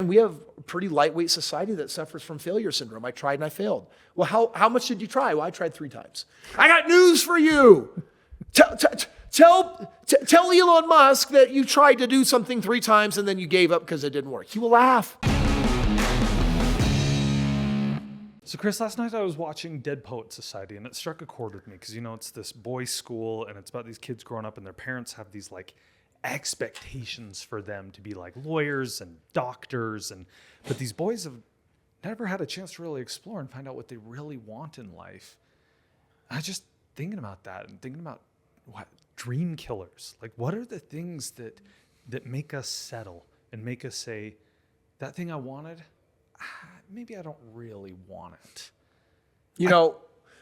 We have a pretty lightweight society that suffers from failure syndrome. I tried and I failed. Well, how much did you try? Well, I tried 3 times. I got news for you. Tell Elon Musk that you tried to do something 3 times and then you gave up because it didn't work. He will laugh. So Kris, last night I was watching Dead Poet Society, and it struck a chord with me because, it's this boys' school, and it's about these kids growing up, and their parents have these expectations for them to be like lawyers and doctors, but these boys have never had a chance to really explore and find out what they really want in life. I was just thinking about that and thinking about what dream killers, what are the things that make us settle and make us say, that thing I wanted, maybe I don't really want it.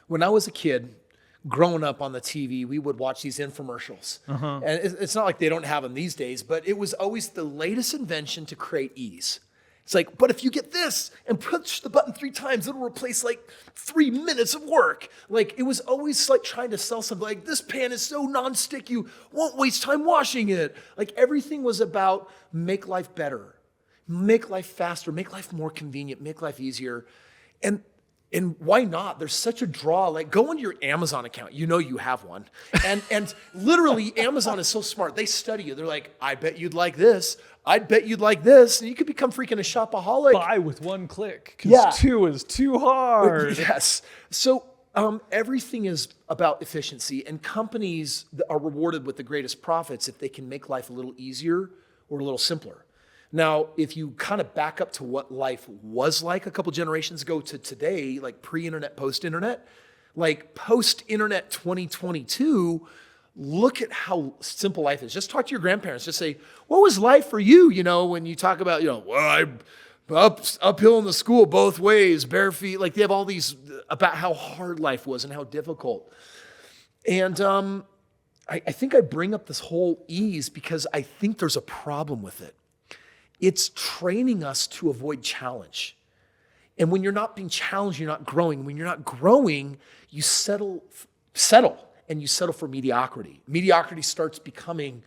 When I was a kid, growing up on the TV, we would watch these infomercials. And it's not like they don't have them these days, but it was always the latest invention to create ease. It's like, but if you get this and push the button 3 times, it'll replace 3 minutes of work. It was always trying to sell something this pan is so nonstick, you won't waste time washing it. Everything was about make life better, make life faster, make life more convenient, make life easier. And why not? There's such a draw. Go into your Amazon account. You have one. And literally, Amazon is so smart. They study you. They're like, I bet you'd like this. I'd bet you'd like this. And you could become freaking a shopaholic. Buy with 1 click, because 2 is too hard. Yes. So everything is about efficiency. And companies are rewarded with the greatest profits if they can make life a little easier or a little simpler. Now, if you kind of back up to what life was like a couple generations ago to today, pre-internet, post-internet, post-internet 2022, look at how simple life is. Just talk to your grandparents. Just say, what was life for you? When you talk about, I'm uphill in the school both ways, bare feet. They have all these about how hard life was and how difficult. And I think I bring up this whole ease because I think there's a problem with it. It's training us to avoid challenge. And when you're not being challenged, you're not growing. When you're not growing, you settle, and you settle for mediocrity. Mediocrity starts becoming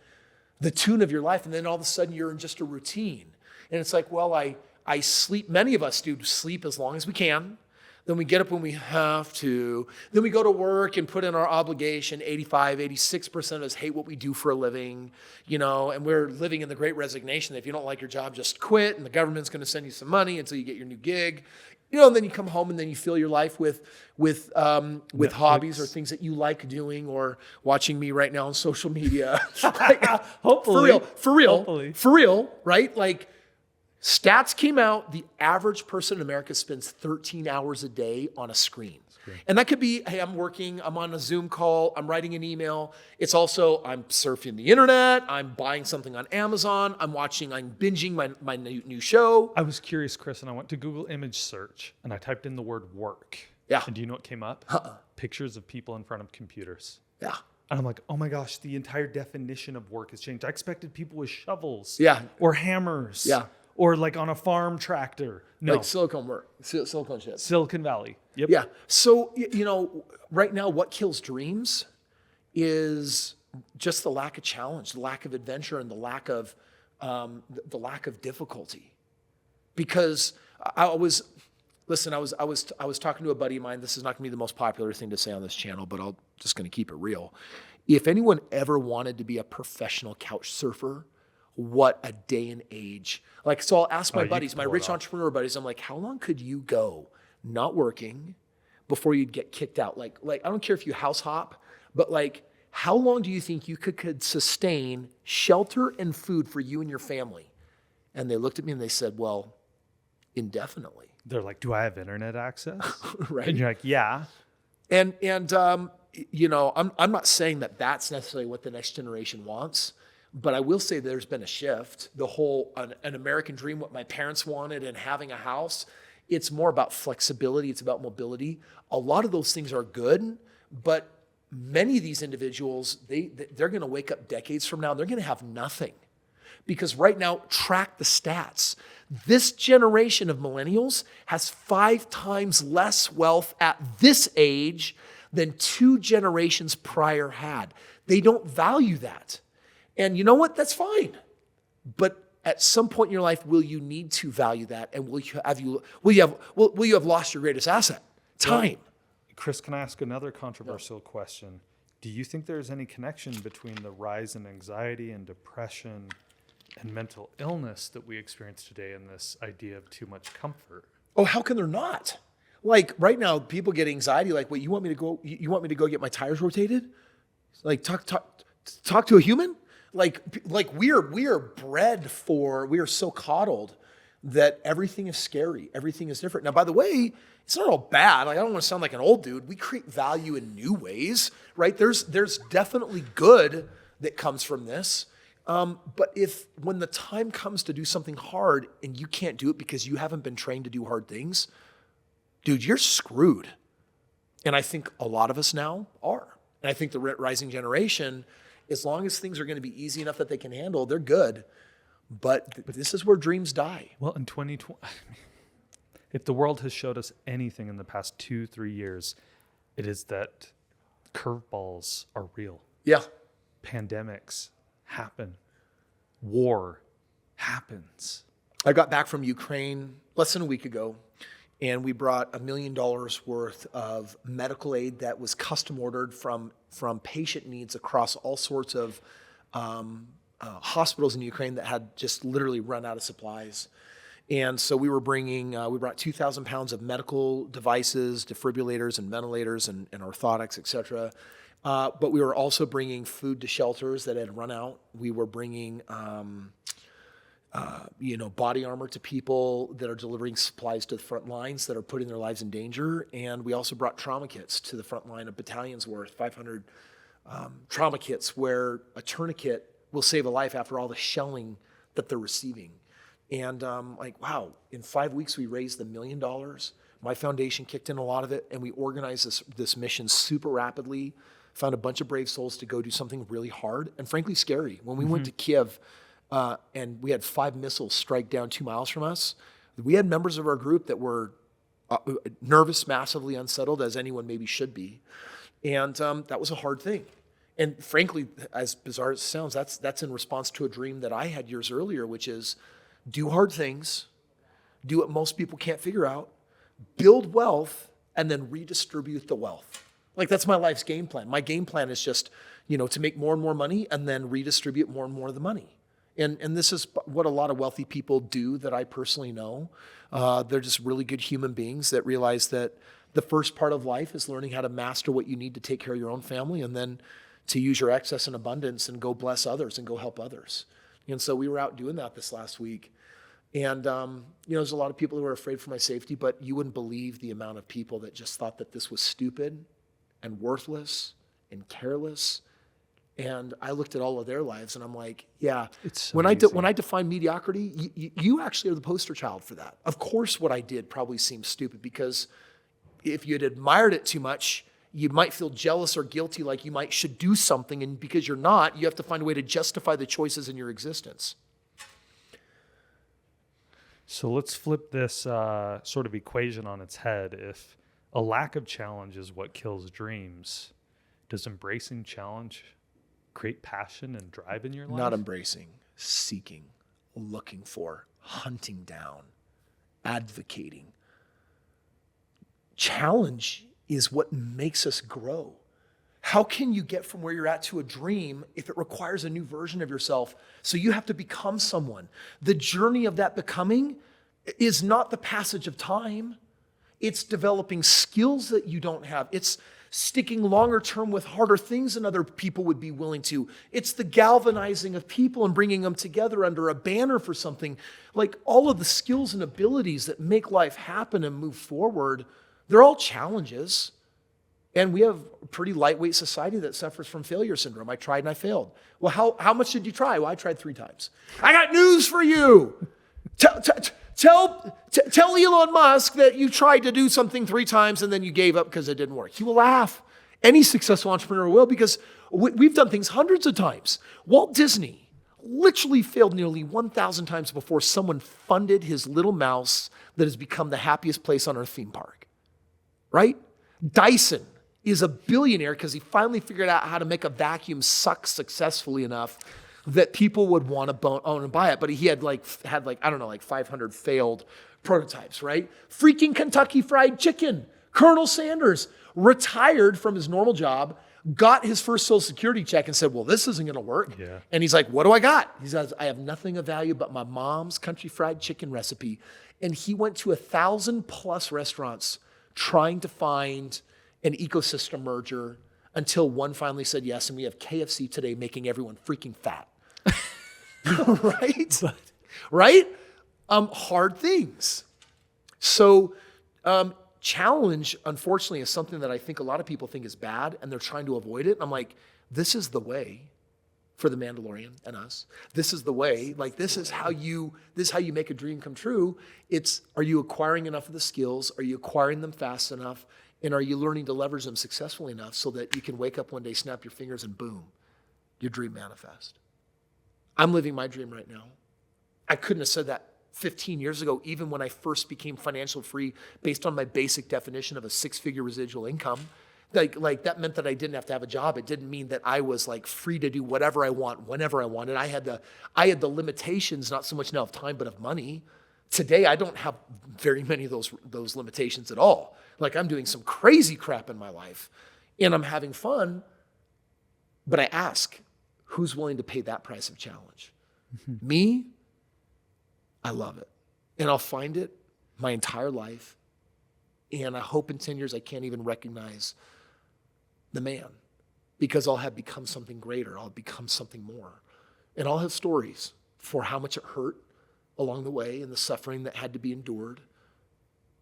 the tune of your life, and then all of a sudden you're in just a routine. And it's I sleep, many of us do sleep as long as we can. Then we get up when we have to. Then we go to work and put in our obligation. 86% of us hate what we do for a living, and we're living in the great resignation that if you don't like your job, just quit, and the government's going to send you some money until you get your new gig. And then you come home and then you fill your life with hobbies or things that you like doing or watching me right now on social media. Hopefully. For real, right? Stats came out, the average person in America spends 13 hours a day on a screen. And that could be, hey, I'm working, I'm on a Zoom call, I'm writing an email. It's also, I'm surfing the internet, I'm buying something on Amazon, I'm binging my new show. I was curious, Kris, and I went to Google image search, and I typed in the word work. Yeah. And do you know what came up? Pictures of people in front of computers. Yeah. And I'm like, oh my gosh, the entire definition of work has changed. I expected people with shovels. Yeah. Or hammers. Yeah. Or on a farm tractor. No. Silicon work, Silicon shit. Silicon Valley. Yep. Yeah. So, right now what kills dreams is just the lack of challenge, the lack of adventure, and the lack of difficulty. Because I was talking to a buddy of mine. This is not going to be the most popular thing to say on this channel, but I'm just going to keep it real. If anyone ever wanted to be a professional couch surfer, what a day and age. So I'll ask my buddies, my rich entrepreneur buddies, I'm like, how long could you go not working before you'd get kicked out? I don't care if you house hop, but how long do you think you could sustain shelter and food for you and your family? And they looked at me and they said, well, indefinitely. They're like, do I have internet access? Right. And you're like, yeah. And I'm not saying that that's necessarily what the next generation wants. But I will say there's been a shift. The whole, an American dream, what my parents wanted and having a house, it's more about flexibility. It's about mobility. A lot of those things are good, but many of these individuals, they're going to wake up decades from now. They're going to have nothing. Because right now, track the stats. This generation of millennials has 5 times less wealth at this age than 2 generations prior had. They don't value that. And you know what? That's fine. But at some point in your life, will you need to value that? And will you have lost your greatest asset? Time. Kris, can I ask another controversial question? Do you think there's any connection between the rise in anxiety and depression and mental illness that we experience today and this idea of too much comfort? Oh, how can there not? Like right now, people get anxiety. Like, wait, you want me to go get my tires rotated? Like, talk to a human? Like we are bred for, we are so coddled that everything is scary. Everything is different. Now, by the way, it's not all bad. Like, I don't want to sound like an old dude. We create value in new ways, right? There's definitely good that comes from this. But when the time comes to do something hard and you can't do it because you haven't been trained to do hard things, dude, you're screwed. And I think a lot of us now are. And I think the rising generation, as long as things are going to be easy enough that they can handle, they're good. But this is where dreams die. Well, in 2020, if the world has showed us anything in the past 2-3 years, it is that curveballs are real. Yeah. Pandemics happen. War happens. I got back from Ukraine less than a week ago, and we brought $1 million worth of medical aid that was custom ordered from patient needs across all sorts of hospitals in Ukraine that had just literally run out of supplies. And so we brought 2,000 pounds of medical devices, defibrillators and ventilators and orthotics, et cetera. But we were also bringing food to shelters that had run out. We were bringing, body armor to people that are delivering supplies to the front lines that are putting their lives in danger. And we also brought trauma kits to the front line, of battalions worth, 500 trauma kits where a tourniquet will save a life after all the shelling that they're receiving. And wow, in 5 weeks, we raised $1 million. My foundation kicked in a lot of it, and we organized this mission super rapidly, found a bunch of brave souls to go do something really hard and frankly scary. When we went to Kiev and we had 5 missiles strike down 2 miles from us, we had members of our group that were nervous, massively unsettled, as anyone maybe should be. And that was a hard thing. And frankly, as bizarre as it sounds, that's in response to a dream that I had years earlier, which is do hard things, do what most people can't figure out, build wealth, and then redistribute the wealth. Like, that's my life's game plan. My game plan is just, to make more and more money and then redistribute more and more of the money. And this is what a lot of wealthy people do that I personally know. They're just really good human beings that realize that the first part of life is learning how to master what you need to take care of your own family, and then to use your excess and abundance and go bless others and go help others. And so we were out doing that this last week. And, there's a lot of people who are afraid for my safety, but you wouldn't believe the amount of people that just thought that this was stupid and worthless and careless. And I looked at all of their lives and I'm like, yeah, It's so when easy. I define mediocrity, you actually are the poster child for that. Of course, what I did probably seemed stupid, because if you had admired it too much, you might feel jealous or guilty, like you should do something. And because you're not, you have to find a way to justify the choices in your existence. So let's flip this sort of equation on its head. If a lack of challenge is what kills dreams, does embracing challenge create passion and drive in your life? Not embracing, seeking, looking for, hunting down, advocating. Challenge is what makes us grow. How can you get from where you're at to a dream if it requires a new version of yourself? So you have to become someone. The journey of that becoming is not the passage of time. It's developing skills that you don't have. It's sticking longer term with harder things than other people would be willing to. It's the galvanizing of people and bringing them together under a banner for something. Like, all of the skills and abilities that make life happen and move forward, they're all challenges. And we have a pretty lightweight society that suffers from failure syndrome. I tried and I failed. Well, how much did you try? Well, I tried 3 times. I got news for you. Tell Elon Musk that you tried to do something 3 times and then you gave up because it didn't work. He will laugh. Any successful entrepreneur will, because we've done things hundreds of times. Walt Disney literally failed nearly 1,000 times before someone funded his little mouse that has become the happiest place on our theme park. Right? Dyson is a billionaire because he finally figured out how to make a vacuum suck successfully enough that people would want to own and buy it. But he had I don't know, like 500 failed prototypes, right? Freaking Kentucky Fried Chicken. Colonel Sanders retired from his normal job, got his first Social Security check and said, well, this isn't going to work. Yeah. And he's like, what do I got? He says, I have nothing of value but my mom's country fried chicken recipe. And he went to 1,000+ restaurants trying to find an ecosystem merger until one finally said yes. And we have KFC today making everyone freaking fat. Right? Right? Hard things. So, challenge, unfortunately, is something that I think a lot of people think is bad and they're trying to avoid it. And I'm like, this is the way for the Mandalorian and us. This is the way. Like, this is how you make a dream come true. It's, are you acquiring enough of the skills? Are you acquiring them fast enough? And are you learning to leverage them successfully enough so that you can wake up one day, snap your fingers, and boom, your dream manifest? I'm living my dream right now. I couldn't have said that 15 years ago, even when I first became financial free based on my basic definition of a 6-figure residual income. Like that meant that I didn't have to have a job. It didn't mean that I was like free to do whatever I want, whenever I wanted. I had the limitations, not so much now of time, but of money. Today, I don't have very many of those limitations at all. Like, I'm doing some crazy crap in my life and I'm having fun, but I ask, who's willing to pay that price of challenge? Mm-hmm. Me? I love it. And I'll find it my entire life. And I hope in 10 years I can't even recognize the man, because I'll have become something greater. I'll become something more. And I'll have stories for how much it hurt along the way and the suffering that had to be endured.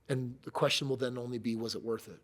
And the question will then only be, was it worth it?